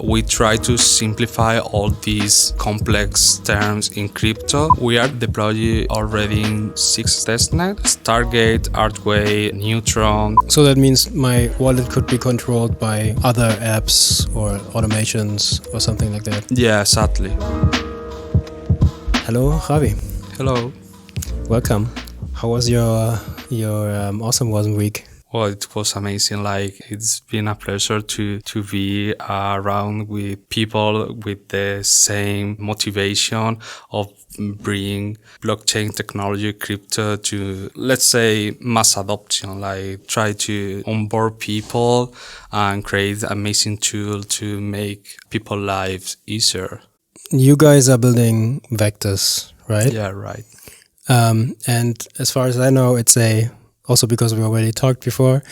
We try to simplify all these complex terms in crypto. We are deploying already in 6 testnets: Stargate, Archway, Neutron. So that means my wallet could be controlled by other apps or automations or something like that? Yeah, exactly. Hello, Javi. Hello. Welcome. How was your awesome week? Well, it was amazing. It's been a pleasure to be around with people with the same motivation of bring blockchain technology, crypto to, let's say, mass adoption. Try to onboard people and create amazing tool to make people's lives easier. You guys are building Vectis, right? Yeah, right. And as far as I know, also because we already talked before,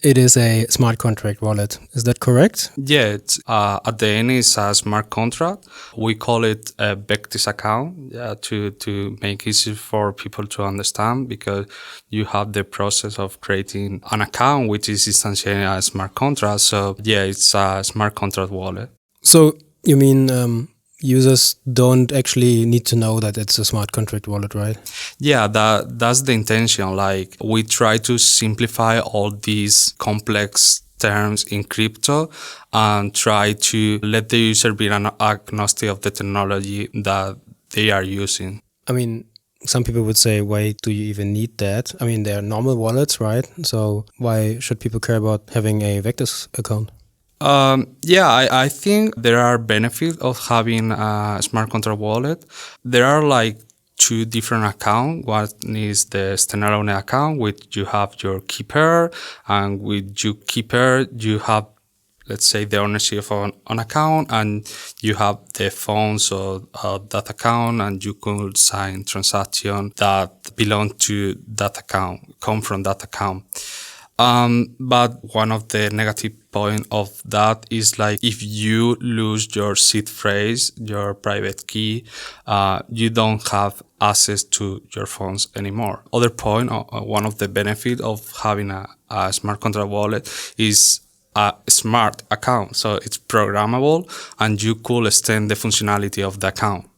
it is a smart contract wallet. Is that correct? Yeah, it's, at the end it's a smart contract. We call it a Vectis account, to make it easy for people to understand, because you have the process of creating an account, which is essentially a smart contract. So yeah, it's a smart contract wallet. So you mean users don't actually need to know that it's a smart contract wallet, right? Yeah, that's the intention. We try to simplify all these complex terms in crypto and try to let the user be an agnostic of the technology that they are using. I mean, some people would say, why do you even need that? I mean, they're normal wallets, right? So why should people care about having a Vectis account? I think there are benefits of having a smart contract wallet. There are two different accounts. One is the standalone account, which you have your keeper, and with your keeper you have, let's say, the ownership of an account, and you have the funds of that account, and you could sign transactions that belong to that account, come from that account. But one of the negative points of that is if you lose your seed phrase, your private key, you don't have access to your funds anymore. Other point, one of the benefits of having a smart contract wallet is a smart account. So it's programmable and you could extend the functionality of the account.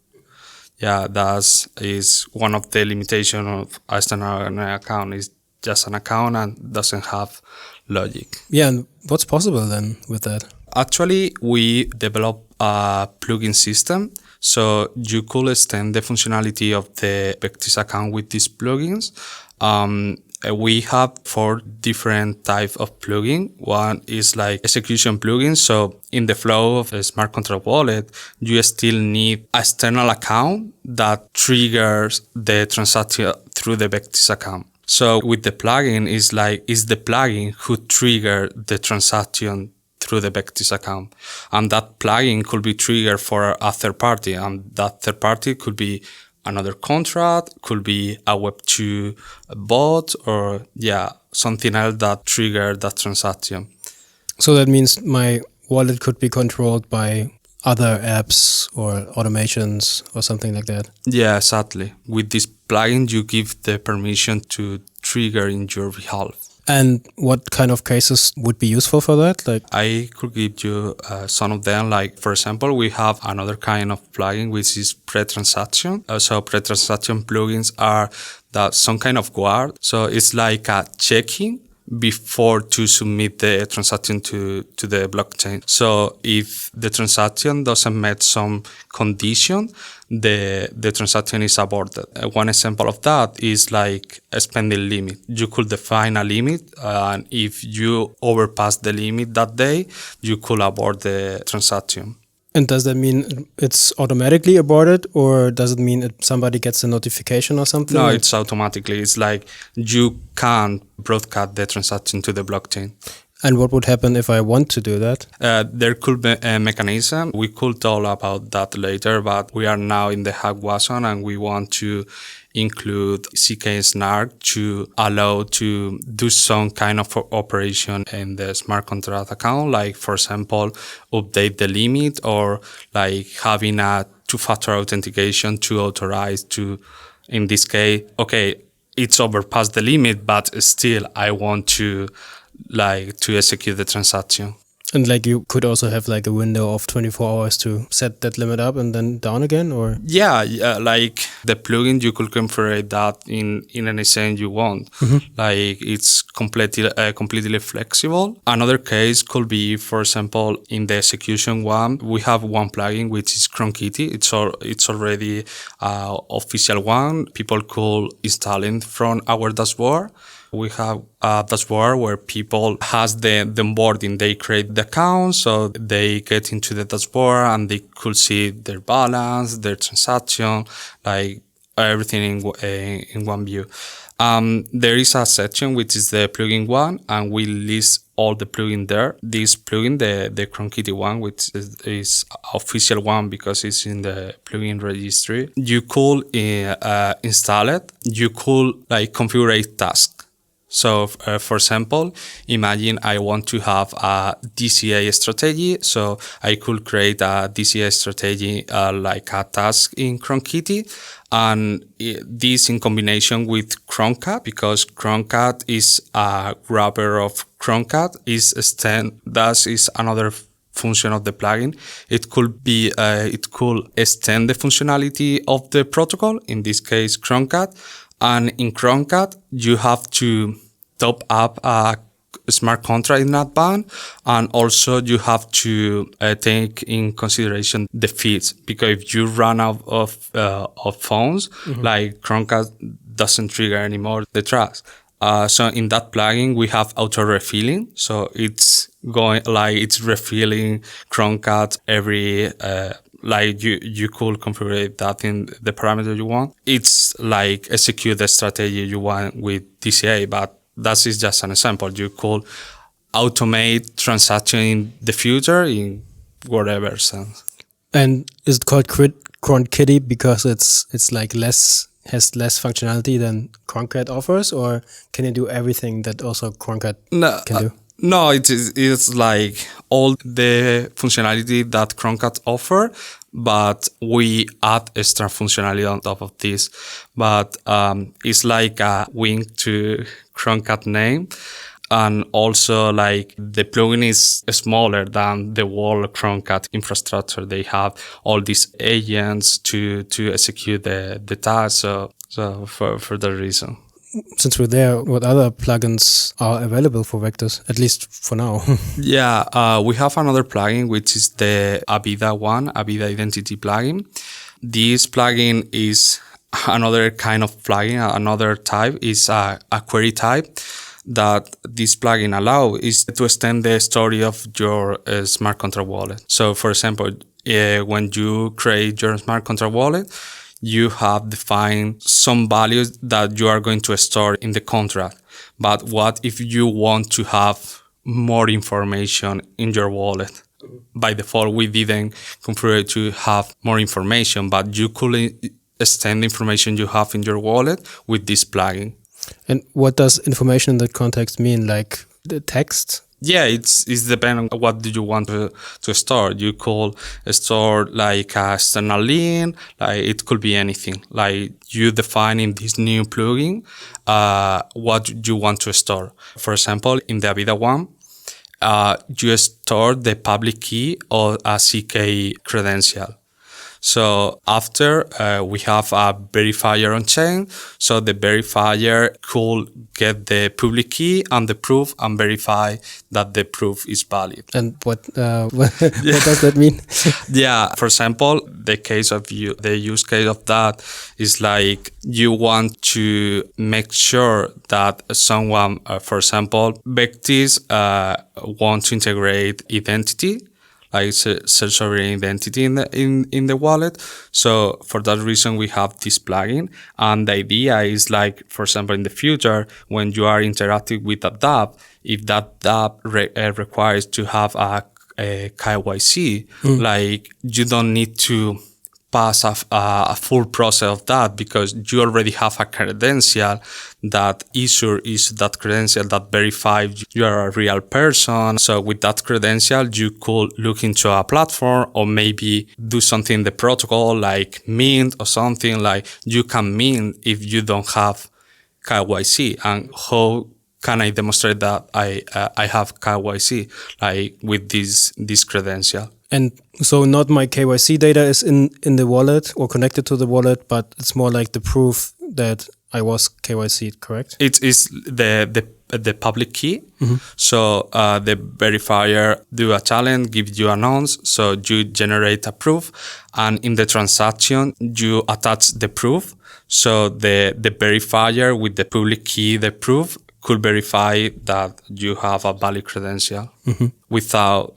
Yeah, that is one of the limitations of a standalone account, is just an account and doesn't have logic. Yeah, and what's possible then with that? Actually, we developed a plugin system, so you could extend the functionality of the Vectis account with these plugins. We have 4 different types of plugin. One is execution plugin. So in the flow of a smart contract wallet, you still need an external account that triggers the transaction through the Vectis account. So with the plugin, is the plugin who trigger the transaction through the Vectis account. And that plugin could be triggered for a third party. And that third party could be another contract, could be a Web2 bot, or something else that trigger that transaction. So that means my wallet could be controlled by other apps or automations or something like that? Yeah, exactly. With this plugin, you give the permission to trigger in your behalf. And what kind of cases would be useful for that? I could give you some of them. For example, we have another kind of plugin, which is pre-transaction. So pre-transaction plugins are some kind of guard. So it's like a checking before to submit the transaction to the blockchain. So if the transaction doesn't meet some condition, the transaction is aborted. One example of that is a spending limit. You could define a limit, and if you overpass the limit that day, you could abort the transaction. And does that mean it's automatically aborted, or does it mean somebody gets a notification or something? No, it's automatically. It's you can't broadcast the transaction to the blockchain. And what would happen if I want to do that? There could be a mechanism. We could talk about that later, but we are now in the hackathon and we want to include CK Snark to allow to do some kind of operation in the smart contract account, for example, update the limit, or having a two-factor authentication to authorize to, in this case, okay, it's overpassed the limit, but still I want to execute the transaction. And like you could also have like a window of 24 hours to set that limit up and then down again, or? Yeah, like the plugin, you could configure that in any sense you want. Like it's completely flexible. Another case could be, for example, in the execution one, we have one plugin which is Chromekitty. It's already official one. People could install it from our dashboard. We have a dashboard where people has the onboarding. They create the account, so they get into the dashboard and they could see their balance, their transaction, like everything in one view. There is a section which is the plugin one, and we list all the plugin there. This plugin, the Chromekitty one, which is official one because it's in the plugin registry. You could install it. You could like configure tasks. So, for example, imagine I want to have a DCA strategy. So I could create a DCA strategy like a task in Chromekitty. And this in combination with Chromcat, because Chromcat is a wrapper of Chromcat, that is another function of the plugin. It could extend the functionality of the protocol, in this case Chromcat. And in Chromcat, you have to top up a smart contract in advance, and also you have to take in consideration the fees, because if you run out of phones, like Chromcat doesn't trigger anymore the trust. So in that plugin, we have auto refilling. So it's refilling Chromcat every. Like you could configure that in the parameter you want. It's like execute the strategy you want with DCA, but that is just an example. You could automate transaction in the future in whatever sense. And is it called Chromekitty because it's like has less functionality than Chromcat offers, or can you do everything that also Chromcat can do? No, it's like all the functionality that Chromcat offer, but we add extra functionality on top of this. But it's like a wink to Chromcat name. And also, like, the plugin is smaller than the whole Chromcat infrastructure. They have all these agents to execute the task. So for that reason. Since we're there, what other plugins are available for Vectis, at least for now? Yeah, we have another plugin, which is the Avida one, Avida Identity plugin. This plugin is another kind of plugin, another type is a query type that this plugin allows is to extend the story of your smart contract wallet. So, for example, when you create your smart contract wallet, you have defined some values that you are going to store in the contract. But what if you want to have more information in your wallet? By default, we didn't configure to have more information, but you could extend the information you have in your wallet with this plugin. And what does information in that context mean? Like the text? Yeah, it's depending on what do you want to store. You could store like a external link, like it could be anything. Like you define in this new plugin what you want to store. For example, in the Avida one, you store the public key or a CK credential. So after we have a verifier on chain, so the verifier could get the public key and the proof and verify that the proof is valid. And what does that mean? Yeah, for example, the use case of that is like you want to make sure that someone, for example, Vectis want to integrate identity, like self-sovereign identity in the wallet. So for that reason, we have this plugin. And the idea is like, for example, in the future, when you are interacting with a DApp, if that DApp requires to have a KYC, like you don't need to pass a full process of that because you already have a credential that is that credential that verifies you are a real person. So with that credential, you could look into a platform or maybe do something in the protocol like mint or something like you can mint if you don't have KYC. And how can I demonstrate that I have KYC, like with this credential. And so not my KYC data is in the wallet or connected to the wallet, but it's more like the proof that I was KYC'd, correct? It is the public key. So the verifier do a challenge, give you a nonce, so you generate a proof, and in the transaction you attach the proof. So the verifier with the public key, the proof, could verify that you have a valid credential without,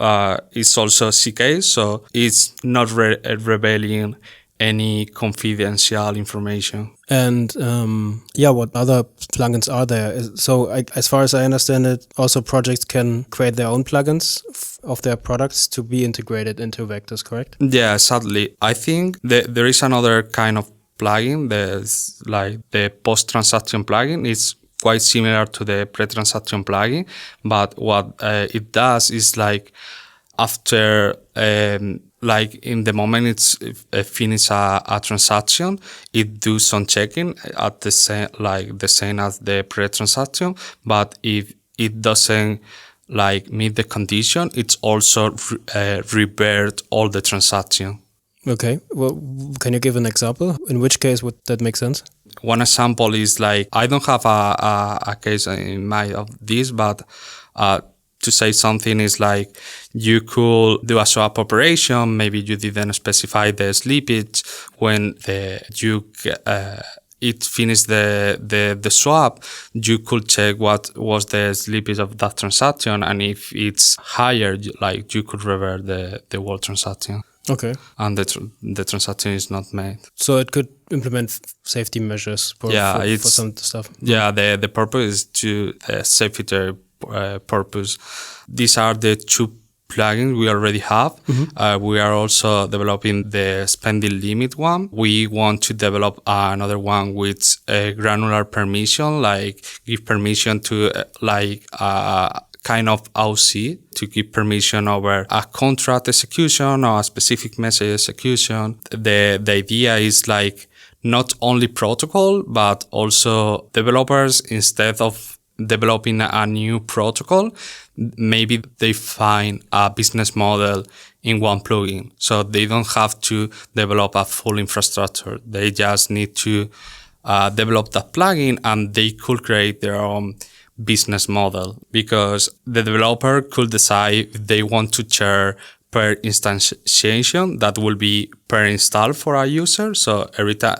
it's also CK, so it's not revealing any confidential information. And what other plugins are there? So as far as I understand it, also projects can create their own plugins of their products to be integrated into Vectis, correct? Yeah, sadly. I think there is another kind of plugin, there's like the post-transaction plugin. It's quite similar to the pre-transaction plugin, but what it does is like after like in the moment it's finish a transaction, it do some checking at the same as the pre-transaction, but if it doesn't like meet the condition, it's also revert all the transaction. Okay, well, can you give an example? In which case would that make sense? One example is like, I don't have a case in mind of this, but to say something is like, you could do a swap operation. Maybe you didn't specify the slippage when it finished the swap. You could check what was the slippage of that transaction, and if it's higher, like you could revert the whole transaction. Okay. And the transaction is not made. So it could implement safety measures for some stuff. Yeah, the purpose is to the safety purpose. These are the two plugins we already have. We are also developing the spending limit one. We want to develop another one with a granular permission, like give permission to kind of OC to give permission over a contract execution or a specific message execution. The idea is like not only protocol, but also developers, instead of developing a new protocol, maybe they find a business model in one plugin. So they don't have to develop a full infrastructure. They just need to develop that plugin, and they could create their own business model, because the developer could decide if they want to share per instantiation, that will be per install for a user. So every time,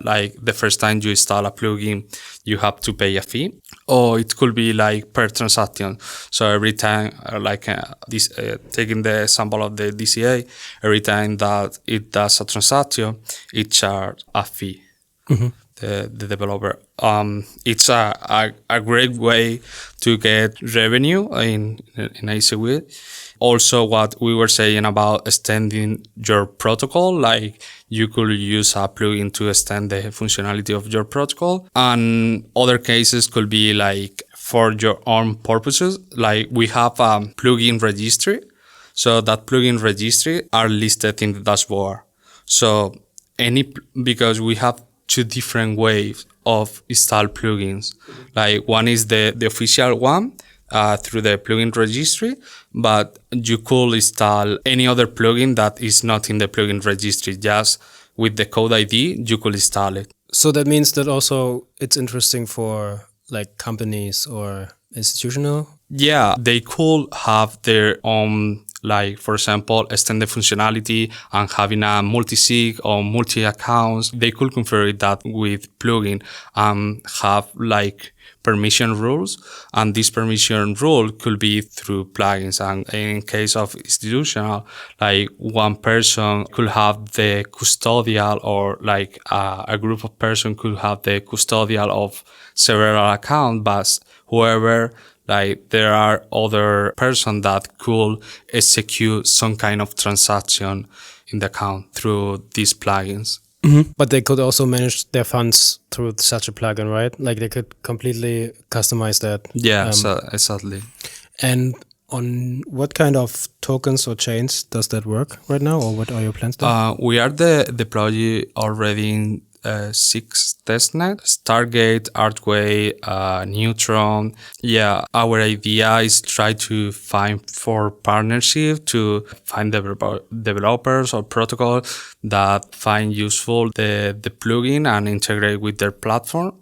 like the first time you install a plugin, you have to pay a fee. Or it could be like per transaction. So every time, taking the example of the DCA, every time that it does a transaction, it charges a fee. The developer. It's a great way to get revenue in easy way. Also, what we were saying about extending your protocol, like you could use a plugin to extend the functionality of your protocol. And other cases could be like for your own purposes. Like we have a plugin registry. So that plugin registry are listed in the dashboard. So because we have two different ways of install plugins. Like one is the official one through the plugin registry, but you could install any other plugin that is not in the plugin registry. Just with the code ID, you could install it. So that means that also it's interesting for like companies or institutional? Yeah, they could have their own, like, for example, extended functionality and having a multi-sig or multi-accounts. They could configure that with plugin and have like permission rules. And this permission rule could be through plugins. And in case of institutional, like one person could have the custodial, or like a group of person could have the custodial of several accounts, but whoever, like there are other person that could execute some kind of transaction in the account through these plugins. Mm-hmm. But they could also manage their funds through such a plugin, right? Like they could completely customize that. Yeah, exactly. And on what kind of tokens or chains does that work right now, or what are your plans there? We are deploying already in six testnets: Stargate, Archway, Neutron. Yeah, our idea is try to find for partnership to find developers or protocol that find useful the plugin and integrate with their platform.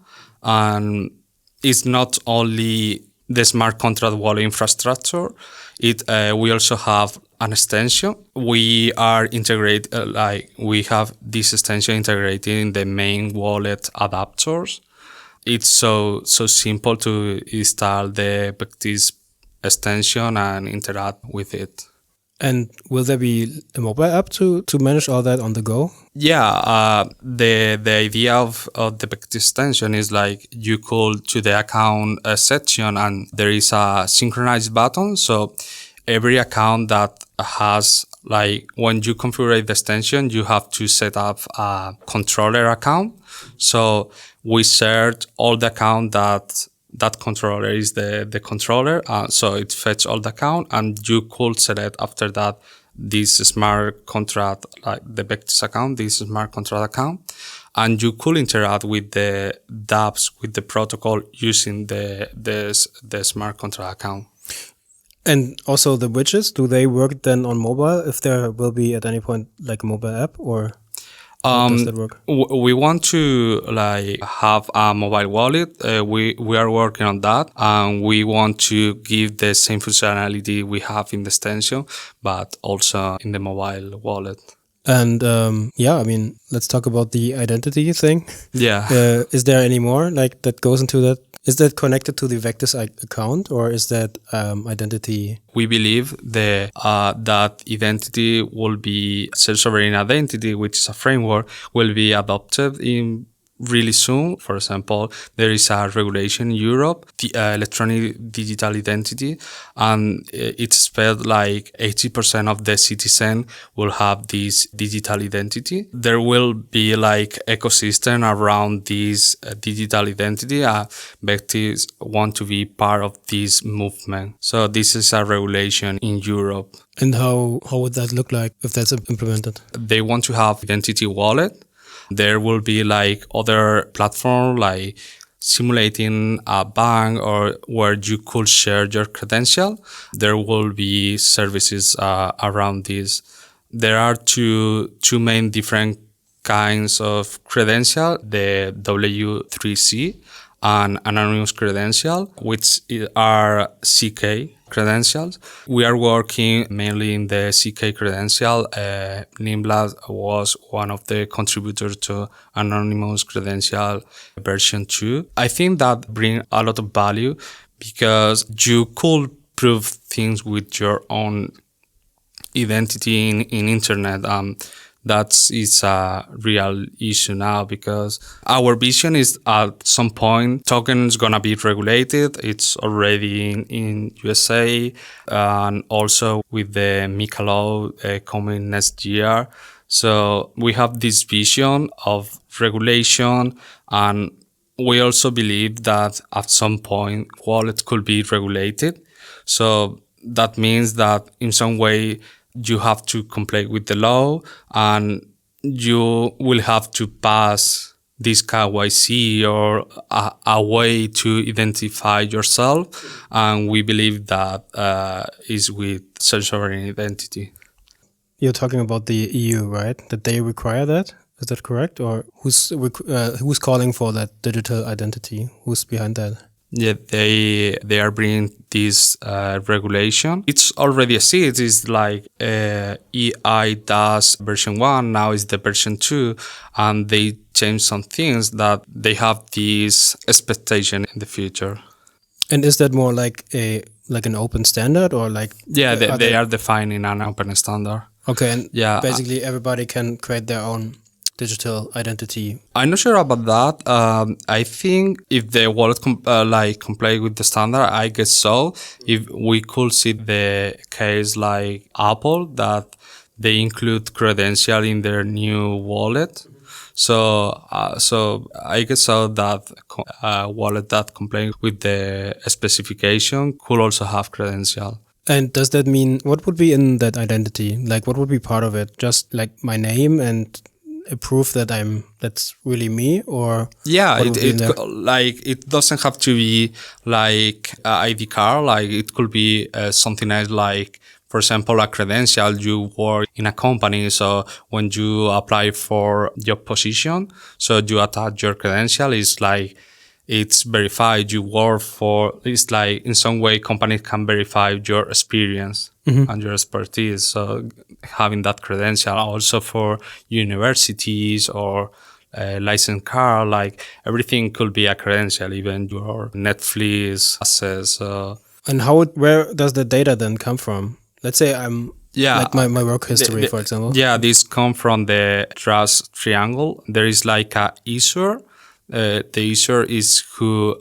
And it's not only the smart contract wallet infrastructure. We also have an extension. We are we have this extension integrated in the main wallet adapters. It's so simple to install the Vectis extension and interact with it. And will there be a mobile app to manage all that on the go? Yeah, the idea of the Vectis extension is like you call to the account section and there is a synchronized button. So every account that has, like, when you configure the extension, you have to set up a controller account. So we search all the account that controller is the controller. So it fetch all the account and you could select after that this smart contract, like the Vectis account, this smart contract account. And you could interact with the dApps, with the protocol using the smart contract account. And also the widgets, do they work then on mobile if there will be at any point like a mobile app, or how does that work? We want to have a mobile wallet. We are working on that, and we want to give the same functionality we have in the extension, but also in the mobile wallet. And let's talk about the identity thing. Yeah. Is there any more like that goes into that? Is that connected to the Vectis account, or is that identity? We believe that identity will be self-sovereign identity, which is a framework, will be adopted in really soon. For example, there is a regulation in Europe, the electronic digital identity, and it's spelled like 80% of the citizen will have this digital identity. There will be like ecosystem around this digital identity. Vectis want to be part of this movement. So this is a regulation in Europe. And how would that look like if that's implemented? They want to have identity wallet. There will be like other platform like simulating a bank or where you could share your credential. There will be services around this. There are two main different kinds of credential: the W3C and anonymous credential, which are CK credentials. We are working mainly in the CK credential. Nimblad was one of the contributors to anonymous credential version 2. I think that brings a lot of value because you could prove things with your own identity in internet. That is a real issue now because our vision is at some point token is gonna be regulated. It's already in USA and also with the MiCA law coming next year. So we have this vision of regulation, and we also believe that at some point wallet could be regulated. So that means that in some way you have to comply with the law and you will have to pass this KYC or a way to identify yourself. And we believe that is with self-sovereign identity. You're talking about the EU, right? That they require that? Is that correct? Or who's calling for that digital identity? Who's behind that? Yeah, they are bringing this regulation. It's already exists. It's like EI DAS version 1. Now is the version 2, and they changed some things that they have this expectation in the future. And is that more like an open standard, or like? Yeah, they are defining an open standard. Okay, and yeah, basically everybody can create their own digital identity. I'm not sure about that. I think if the wallet comply with the standard, I guess so. If we could see the case like Apple that they include credential in their new wallet. So I guess so that wallet that comply with the specification could also have credential. And does that mean what would be in that identity? Like what would be part of it? Just like my name and a proof that that's really me, or yeah, what would be in there? like it doesn't have to be like a ID card. Like it could be something else, like for example, a credential. You work in a company, so when you apply for job position, so you attach your credential. It's like it's verified you work for. It's like in some way companies can verify your experience and your expertise. So having that credential also for universities or license card, like everything could be a credential, even your Netflix access. And where does the data then come from? Let's say I'm like my work history, for example. Yeah, this come from the trust triangle. There is like a issuer. The issuer is who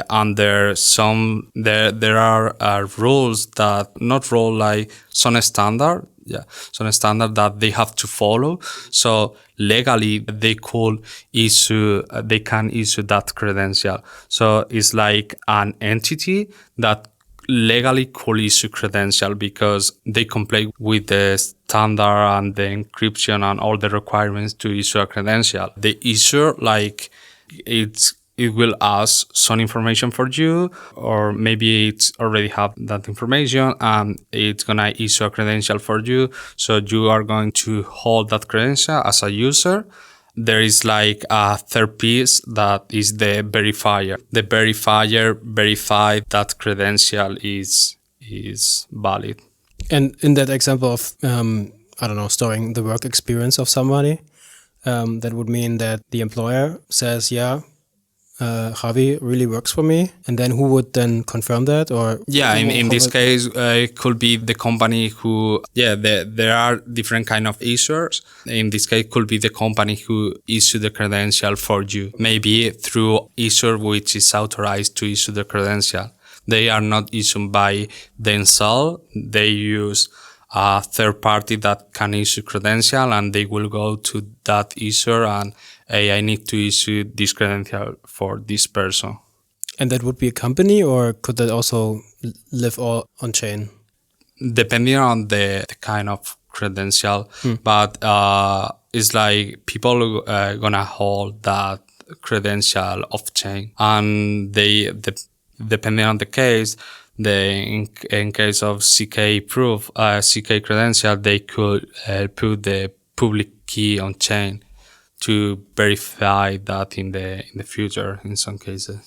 under some there are rules that not rule like some standard. Yeah, some standard that they have to follow. So legally, they can issue that credential. So it's like an entity that legally could issue credential because they comply with the standard and the encryption and all the requirements to issue a credential. The issuer, like it will ask some information for you, or maybe it's already have that information and it's gonna issue a credential for you. So you are going to hold that credential as a user. There is like a third piece that is the verifier. The verifier verified that credential is valid. And in that example of I don't know, storing the work experience of somebody, that would mean that the employer says, yeah, Javi really works for me, and then who would then confirm that? Or yeah, in this case, it could be the company who, there are different kind of issuers. In this case, could be the company who issue the credential for you, maybe through issuer which is authorized to issue the credential. They are not issued by themselves. They use a third party that can issue credential, and they will go to that issuer and, hey, I need to issue this credential for this person. And that would be a company, or could that also live all on chain? Depending on the kind of credential, but it's like people gonna hold that credential off chain, and depending on the case, in case of CK proof, CK credential, they could put the public key on chain to verify that in the future in some cases.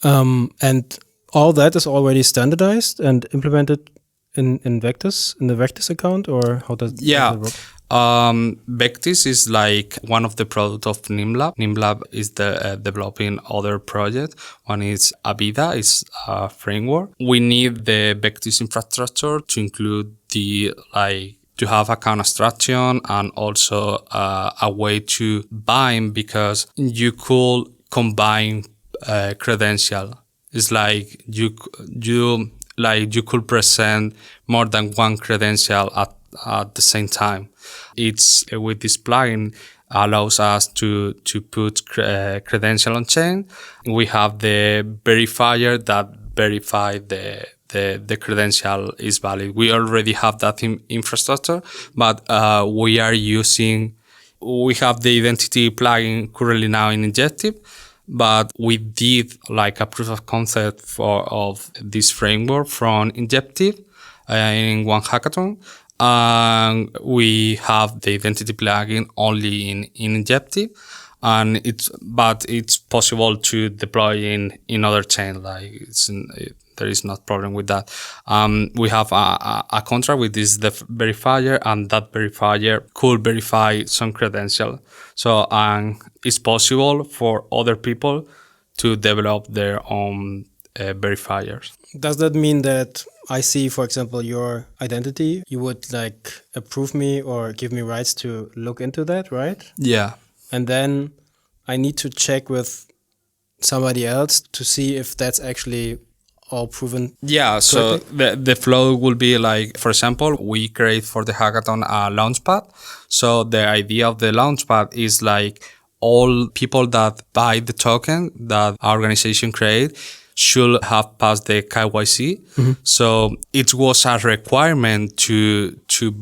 And all that is already standardized and implemented in Vectis, in the Vectis account, or how does that work? Vectis is like one of the products of Nimlab. Nimlab is developing other projects. One is Avida, is a framework. We need the Vectis infrastructure to include to have account abstraction and also a way to bind, because you could combine credential. It's like you could present more than one credential at the same time. It's with this plugin allows us to put credential on chain. We have the verifier that verify the credential is valid. We already have that infrastructure, but we have the identity plugin currently now in Injective, but we did like a proof of concept of this framework from Injective in one hackathon. And we have the identity plugin only in Injective, and it's possible to deploy in other chains. Like there is not problem with that. We have a contract with this verifier, and that verifier could verify some credential. So it's possible for other people to develop their own verifiers. Does that mean that I see, for example, your identity, you would like approve me or give me rights to look into that, right? Yeah. And then I need to check with somebody else to see if that's actually all proven. Yeah, so the flow will be like, for example, we create for the hackathon a launchpad. So the idea of the launchpad is like all people that buy the token that our organization create should have passed the KYC. Mm-hmm. So it was a requirement to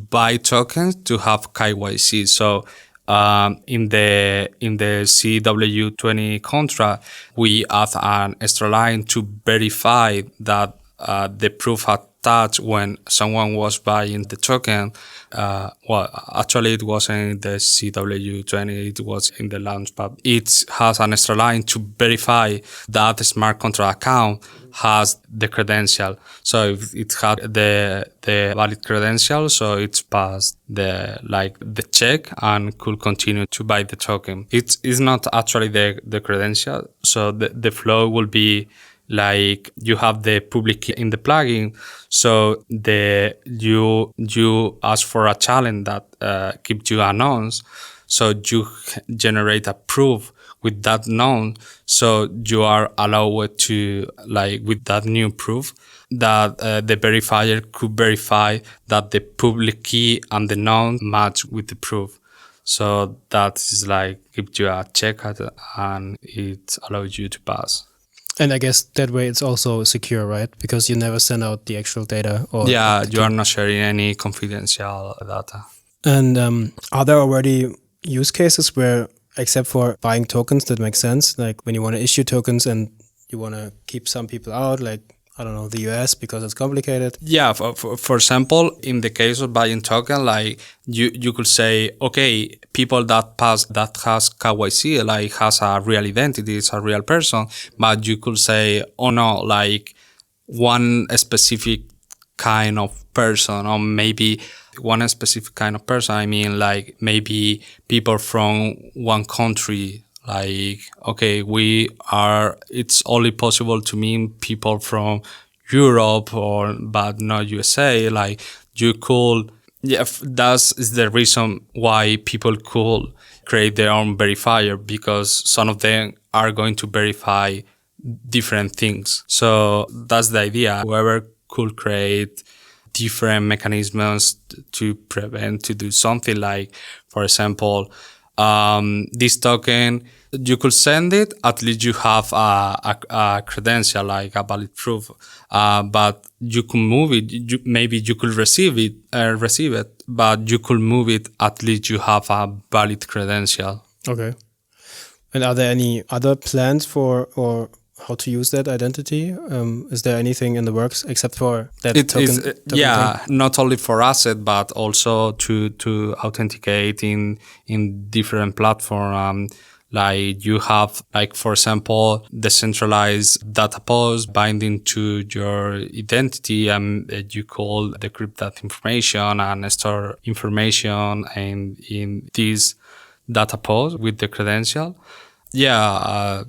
buy tokens to have KYC. So In the CW20 contract, we add an extra line to verify that the proof attached when someone was buying the token. Well, actually, it wasn't in the CW20; it was in the Launchpad. It has an extra line to verify that the smart contract account has the credential. So if it had the valid credential, so it's passed the check and could continue to buy the token. It's not actually the credential. So the flow will be like you have the public key in the plugin. So you ask for a challenge that keeps you announced. So you generate a proof with that known, so you are allowed to, like, with that new proof, that the verifier could verify that the public key and the known match with the proof. So that is like gives you a check and it allows you to pass. And I guess that way it's also secure, right? Because you never send out the actual data. Or yeah, you are not sharing any confidential data. And are there already use cases where, except for buying tokens, that make sense? Like when you want to issue tokens and you want to keep some people out, like, I don't know, the US, because it's complicated. Yeah, for example, in the case of buying token, like you could say, okay, people that has KYC, like has a real identity, it's a real person, but you could say, oh no, like one specific kind of person, or maybe one specific kind of person. I mean, like maybe people from one country. Like, okay, it's only possible to meet people from Europe but not USA. Like you could, that is the reason why people could create their own verifier, because some of them are going to verify different things. So that's the idea. Whoever could create different mechanisms to prevent to do something, like, for example, this token, you could send it, at least you have a credential, like a valid proof, but you could move it. Maybe you could receive it, but you could move it, at least you have a valid credential. Okay. And are there any other plans for or how to use that identity? Is there anything in the works except for that token? Yeah, thing? Not only for asset, but also to authenticate in different platforms. Like you have, like, for example, decentralized data pods binding to your identity, and you call decrypt that information and store information in these data pods with the credential. Yeah,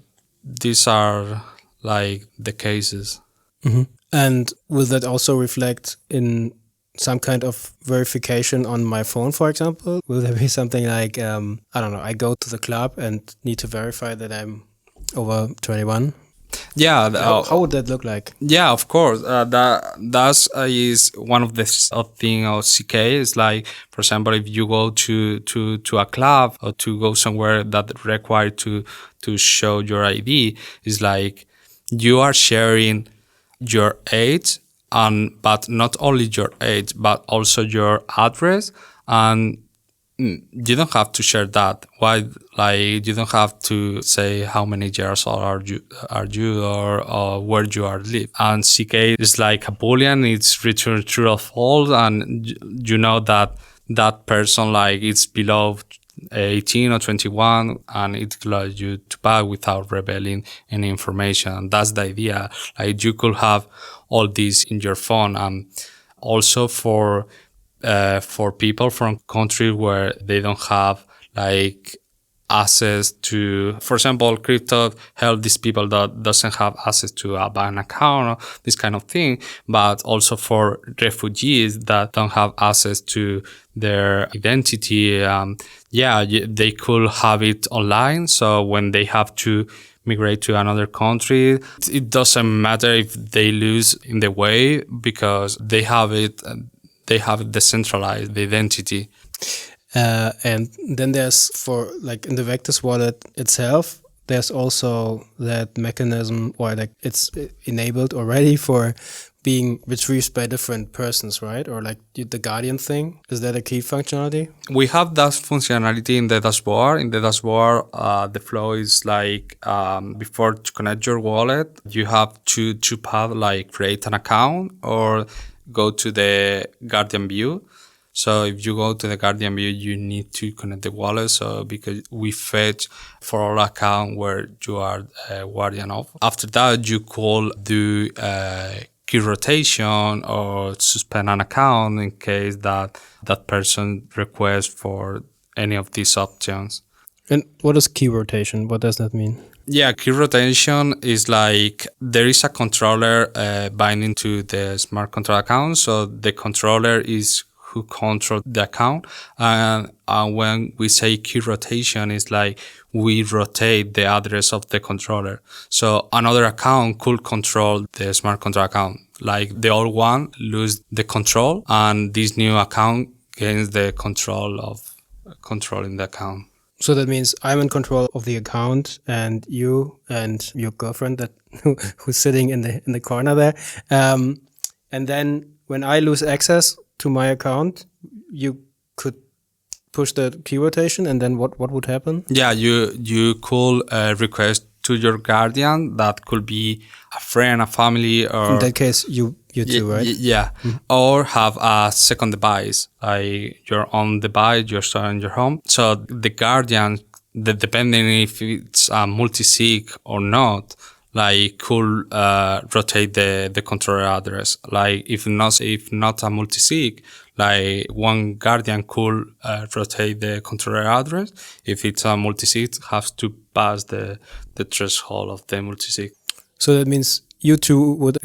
these are like the cases. Mm-hmm. And will that also reflect in some kind of verification on my phone, for example? Will there be something like, I don't know, I go to the club and need to verify that I'm over 21? Yeah. How would that look like? Yeah, of course. That is one of the thing of CK. Is like, for example, if you go to a club or to go somewhere that require to show your ID, is like you are sharing your age, but not only your age, but also your address, and you don't have to share that. Why? Like, you don't have to say how many years old are you or where you are live. And CK is like a boolean. It's return true or false, and you know that person, like, it's below 18 or 21, and it allows you to buy without revealing any information. That's the idea. Like, you could have all this in your phone, and also for people from countries where they don't have, like, access to, for example, crypto help these people that doesn't have access to a bank account, or this kind of thing, but also for refugees that don't have access to their identity. They could have it online. So when they have to migrate to another country, it doesn't matter if they lose in the way, because they have it decentralized, the identity. And then there's, for, like, in the Vectis wallet itself, there's also that mechanism, or like it's enabled already for being retrieved by different persons, right? Or like the Guardian thing. Is that a key functionality? We have that functionality in the dashboard. In the dashboard, the flow is like before to connect your wallet, you have to path like create an account or go to the Guardian view. So if you go to the Guardian view, you need to connect the wallet. So because we fetch for all account where you are guardian of. After that, you could do key rotation or suspend an account in case that person requests for any of these options. And what is key rotation? What does that mean? Yeah, key rotation is like there is a controller binding to the smart contract account. So the controller is who control the account. And when we say key rotation, it's like we rotate the address of the controller. So another account could control the smart contract account. Like the old one lose the control and this new account gains the control of controlling the account. So that means I'm in control of the account, and you and your girlfriend that who's sitting in the corner there. And then when I lose access to my account, you could push the key rotation, and then what would happen? Yeah, you could request to your guardian. That could be a friend, a family, or in that case, you too, right? Yeah, or have a second device, like your own device, you're storing in your home. So the guardian, depending if it's a multi-sig or not, like could rotate the controller address. Like if not a multi-sig, like one guardian could rotate the controller address. If it's a multi-sig, it has to pass the threshold of the multi-sig. So that means you two would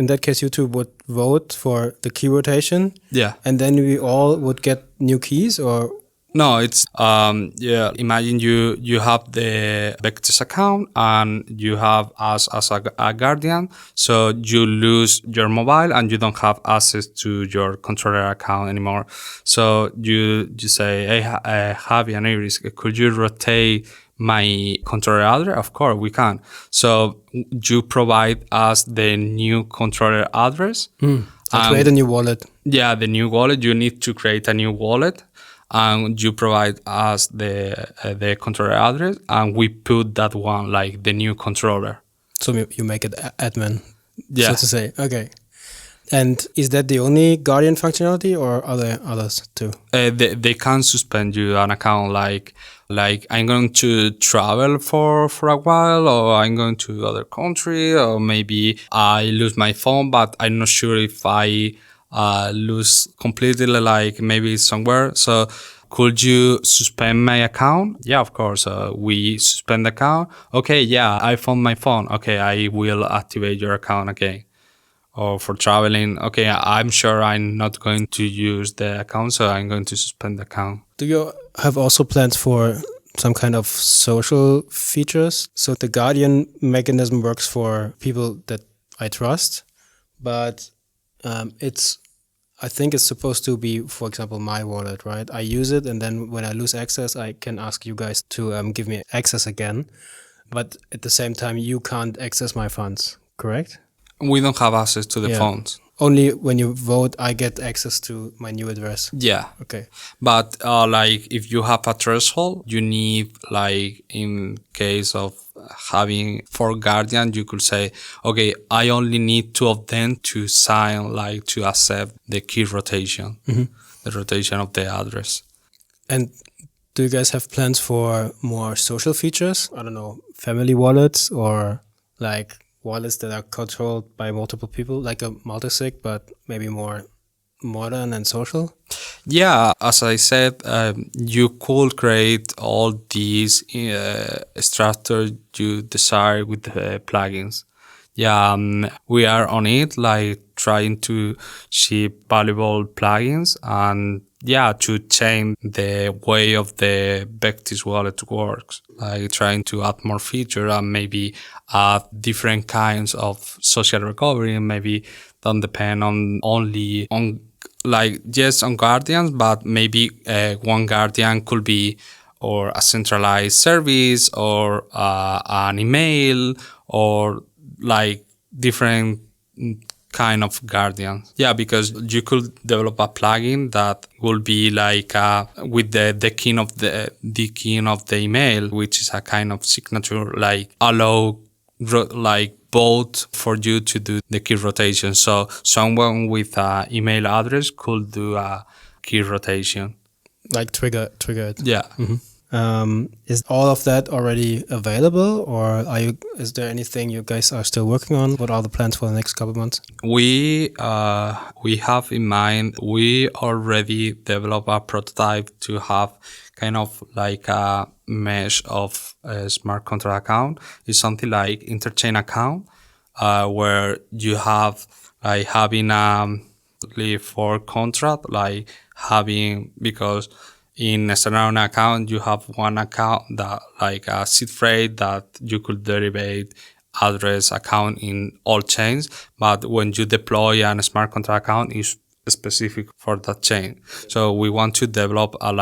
vote for the key rotation. Yeah. And then we all would get new keys, or? No, it's imagine you have the Vectis account and you have us as a guardian, so you lose your mobile and you don't have access to your controller account anymore. So you say, hey, Javi and Iris, could you rotate my controller address? Of course we can. So you provide us the new controller address. Create a new wallet. Yeah, the new wallet. You need to create a new wallet. And you provide us the controller address, and we put that one like the new controller. So you make it admin, yeah, so to say. Okay. And is that the only Guardian functionality, or are there others too? They can suspend you an account, like I'm going to travel for a while, or I'm going to other country, or maybe I lose my phone, but I'm not sure if I lose completely, like maybe somewhere. So could you suspend my account? Yeah, of course. We suspend the account. Okay, yeah, I found my phone. Okay, I will activate your account again. Or for traveling, okay, I'm sure I'm not going to use the account, so I'm going to suspend the account. Do you have also plans for some kind of social features? So the Guardian mechanism works for people that I trust, but I think it's supposed to be, for example, my wallet, right? I use it, and then when I lose access, I can ask you guys to give me access again. But at the same time, you can't access my funds, correct? We don't have access to the funds. Only when you vote, I get access to my new address. Yeah. Okay. But like if you have a threshold, you need, like in case of having 4 guardians, you could say, okay, I only need 2 of them to sign, like to accept the key rotation, the rotation of the address. And do you guys have plans for more social features? I don't know, family wallets, or like wallets that are controlled by multiple people, like a multi-sig, but maybe more modern and social? Yeah, as I said, you could create all these structures you desire with the plugins. Yeah, we are on it, like trying to ship valuable plugins and to change the way of the Vectis wallet works, like trying to add more features and maybe add different kinds of social recovery, and maybe don't depend on only on guardians, but maybe one guardian could be or a centralized service or an email or like different kind of guardian. Yeah, because you could develop a plugin that will be like with the key of the email, which is a kind of signature, like allow like both for you to do the key rotation. So someone with an email address could do a key rotation. Like trigger it. Yeah. Is all of that already available, or is there anything you guys are still working on? What are the plans for the next couple of months? We have in mind, we already developed a prototype to have kind of like a mesh of a smart contract account. It's something like Interchain account, where you have like having for contract, like having, because in a standalone account, you have one account that like a seed phrase that you could derivate address account in all chains. But when you deploy a smart contract account, it's specific for that chain. So we want to develop a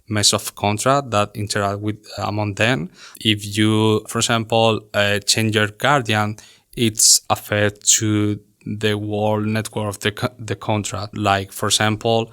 mesh of contract that interact with among them. If you, for example, change your guardian, it's affect to the whole network of the contract. Like, for example,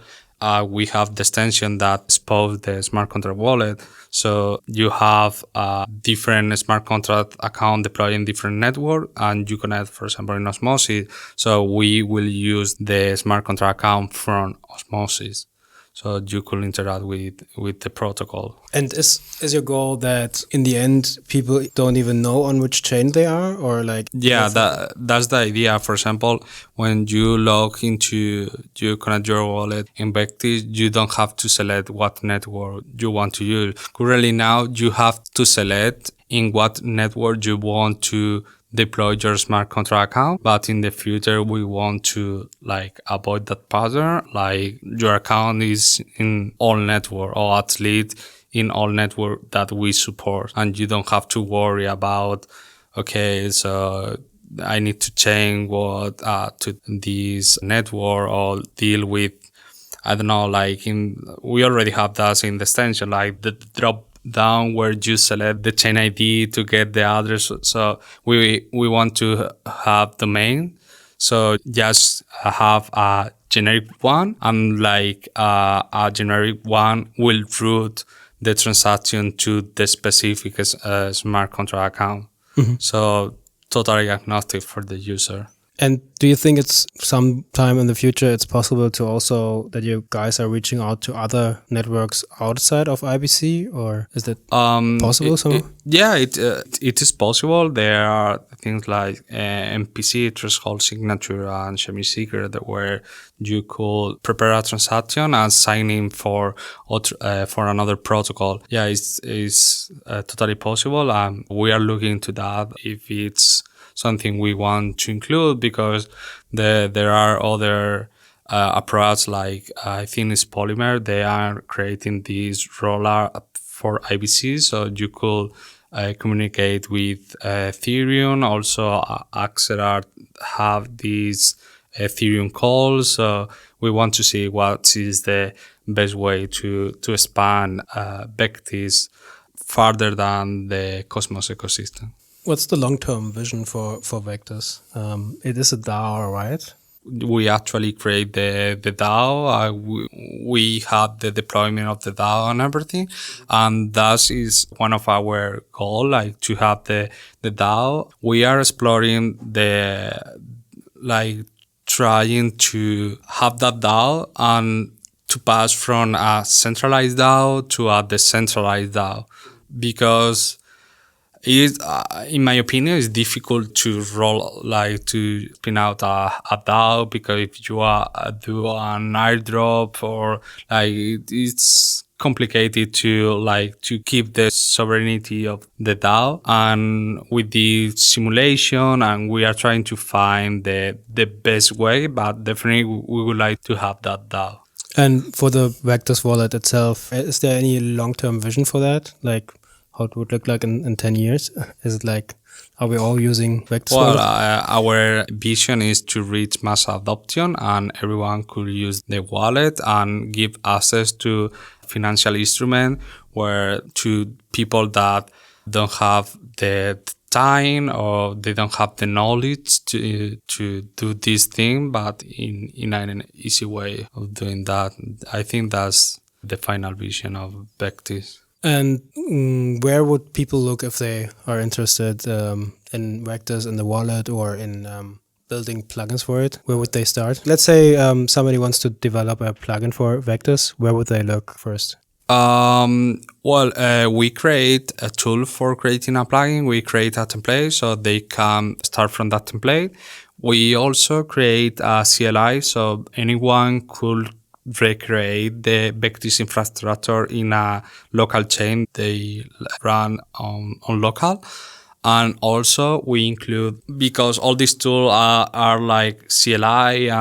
we have the extension that exposes the smart contract wallet. So you have a different smart contract account deployed in different network, and you connect, for example, in Osmosis. So we will use the smart contract account from Osmosis. So you could interact with the protocol. And is your goal that in the end people don't even know on which chain they are, or like? Yeah, that's the idea. For example, when you log into, you connect your wallet in Vectis, you don't have to select what network you want to use. Currently now, you have to select in what network you want to deploy your smart contract account, but in the future we want to like avoid that pattern. Like your account is in all network, or at least in all network that we support, and you don't have to worry about, okay, so I need to change what to this network, or deal with, I don't know, like we already have that in the extension, like the drop down where you select the chain ID to get the address. So we want to have domain. So just have a generic one, and like a generic one will route the transaction to the specific smart contract account. Mm-hmm. So totally agnostic for the user. And do you think it's sometime in the future it's possible to also that you guys are reaching out to other networks outside of IBC, or is that possible somehow? It is possible. There are things like MPC, threshold signature, and semi secret, where you could prepare a transaction and sign in for another protocol. Yeah, it's totally possible, and we are looking into that if it's something we want to include, because there are other approaches, like I think it's Polymer. They are creating this roller for IBC, so you could communicate with Ethereum. Also, Axelar have these Ethereum calls. So we want to see what is the best way to expand Vectis farther than the Cosmos ecosystem. What's the long-term vision for Vectis? It is a DAO, right? We actually create the DAO. We have the deployment of the DAO and everything, and that is one of our goals, like to have the DAO. We are exploring trying to have that DAO and to pass from a centralized DAO to a decentralized DAO, because in my opinion, it's difficult to spin out a DAO, because if you do an airdrop, or it's complicated to keep the sovereignty of the DAO. And with the simulation, and we are trying to find the best way, but definitely we would like to have that DAO. And for the Vectis wallet itself, is there any long-term vision for that? Like, how it would look like in 10 years? Is it like, are we all using Vectis wallet? Our vision is to reach mass adoption, and everyone could use the wallet and give access to financial instrument where to people that don't have the time or they don't have the knowledge to do this thing, but in an easy way of doing that. I think that's the final vision of Vectis. And where would people look if they are interested in Vectis, in the wallet, or in building plugins for it? Where would they start? Let's say somebody wants to develop a plugin for Vectis. Where would they look first? We create a tool for creating a plugin. We create a template so they can start from that template. We also create a CLI so anyone could recreate the Vectis infrastructure in a local chain they run on local. And also we include, because all these tools are like CLI,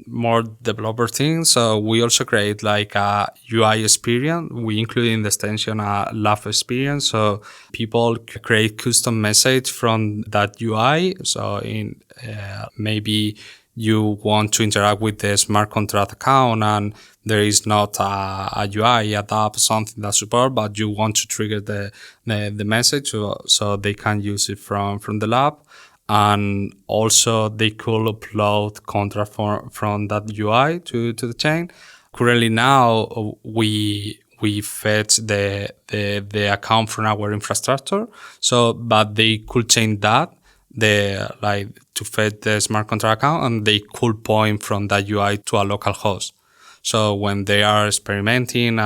more developer things. So we also create like a UI experience. We include in the extension a love experience. So people create custom message from that UI. So in maybe you want to interact with the smart contract account and there is not a UI, a app, something that support, but you want to trigger the message so they can use it from the lab. And also they could upload contract from that UI to the chain. Currently now we fetch the account from our infrastructure. So, but they could change that. To fetch the smart contract account, and they could point from that UI to a local host. So when they are experimenting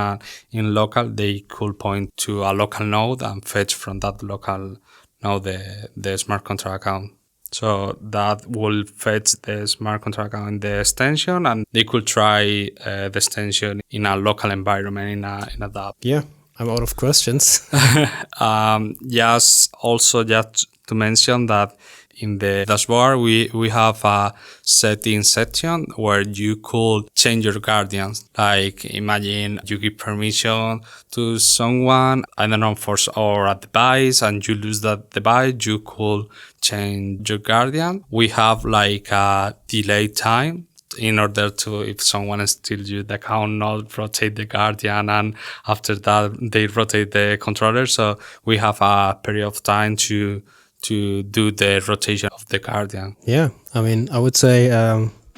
in local, they could point to a local node and fetch from that local node the smart contract account. So that will fetch the smart contract account in the extension, and they could try the extension in a local environment in a DAO. Yeah, I'm out of questions. Yes, also just to mention that in the dashboard, we have a settings section where you could change your guardians. Like imagine you give permission to someone, I don't know, or a device, and you lose that device, you could change your guardian. We have like a delay time in order to, if someone steals you the account, not rotate the guardian, and after that they rotate the controller. So we have a period of time to do the rotation of the guardian. Yeah, I mean, I would say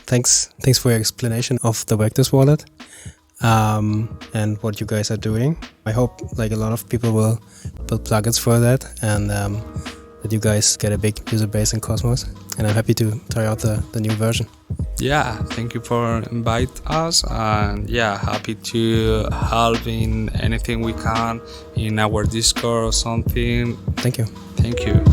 thanks for your explanation of the Vectis wallet and what you guys are doing. I hope like a lot of people will build plugins for that, and that you guys get a big user base in Cosmos. And I'm happy to try out the new version. Yeah, thank you for inviting us, and yeah, happy to help in anything we can in our Discord or something. Thank you. Thank you.